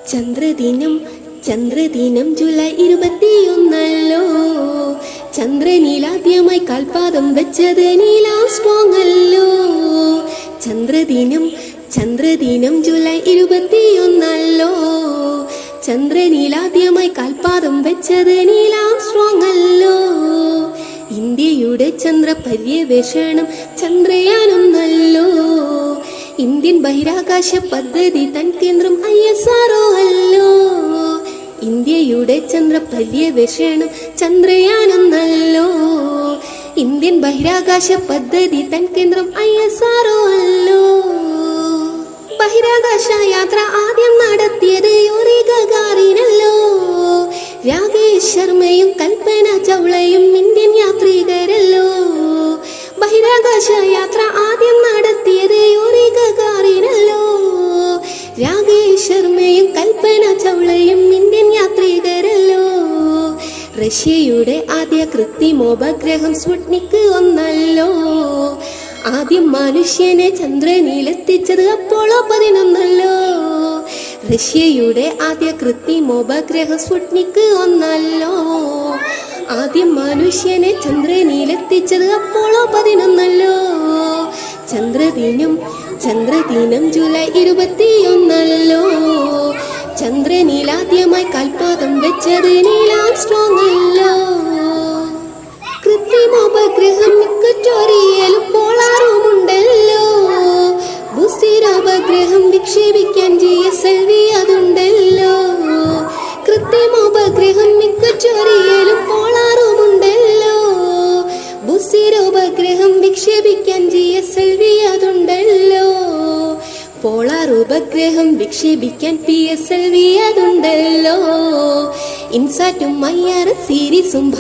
ചന്ദ്രദിനം ചന്ദ്രദിനം July 21 ചന്ദ്രനിലാദ്യമായി കാൽപാദം വെച്ചത് Neil Armstrong അല്ലോ. ചന്ദ്രദിനം ചന്ദ്രദിനം ജൂലൈ 21 ചന്ദ്രനിലാദ്യമായി കാൽപാദം വെച്ചത് നീൽ ആംസ്ട്രോങ് അല്ലോ. ഇന്ത്യയുടെ ചന്ദ്ര പര്യവേഷണം ചന്ദ്രയാൻ 1 ഇന്ത്യൻ ബഹിരാകാശ പദ്ധതി തൻ കേന്ദ്രം ISRO അല്ലോ. ഇന്ത്യയുടെ ചന്ദ്ര പര്യവേഷണം ചന്ദ്രയാൻ 1 ഇന്ത്യൻ ബഹിരാകാശ പദ്ധതി തൻ കേന്ദ്രം ISRO അല്ലോ. ബഹിരാകാശ യാത്ര ആദ്യം നടത്തിയത് യൂറി ഗഗാറിനല്ലോ. രാകേഷ് ശർമ്മയും കൽപ്പന ചൗളയും ഇന്ത്യൻ യാത്രികരല്ലോ. ബഹിരാകാശ യാത്ര ആദ്യം നടത്തിയത് യൂറി ഗഗാറിനല്ലോ. രാകേഷ് ശർമ്മയും കൽപ്പന ചൗളയും ഇന്ത്യൻ യാത്രികരല്ലോ. റഷ്യയുടെ ആദ്യ കൃത്രിമോപഗ്രഹം സ്പുട്നിക് 1 ആദ്യം മനുഷ്യനെ ചന്ദ്രനിലെത്തിച്ചത് അപ്പോളോ 11 റഷ്യയുടെ ആദ്യ കൃത്രിമോപഗ്രഹം സ്പുട്നിക് 1 ആദ്യം മനുഷ്യനെ ചന്ദ്രനിലെത്തിച്ചത് അപ്പോളോ 11 ചന്ദ്രദിനം ചന്ദ്രദിനം ജൂലൈ 21 ചന്ദ്രനിലാദ്യമായി കാൽപാദം വെച്ചത് നീൽ ആംസ്ട്രോങ് അല്ലോ. കൃത്രിമോപഗ്രഹം ഇക്വറ്റോറിയലും പോളാറുമുണ്ടല്ലോ. ഭൂസ്ഥിരോപഗ്രഹം വിക്ഷേപിക്കാൻ GSLV അതുണ്ടല്ലോ. കൃത്രിമോപഗ്രഹം ഇക്വറ്റോറിയലും പോളാറുമുണ്ടല്ലോ. ഭൂസ്ഥിരോപഗ്രഹം വിക്ഷേപിക്കാൻ GSLV അതുണ്ടല്ലോ. പോളാർ ഉപഗ്രഹം വിക്ഷേപിക്കാൻ PSLV അതുണ്ടല്ലോ. ഇൻസാറ്റും IRS സീരീസും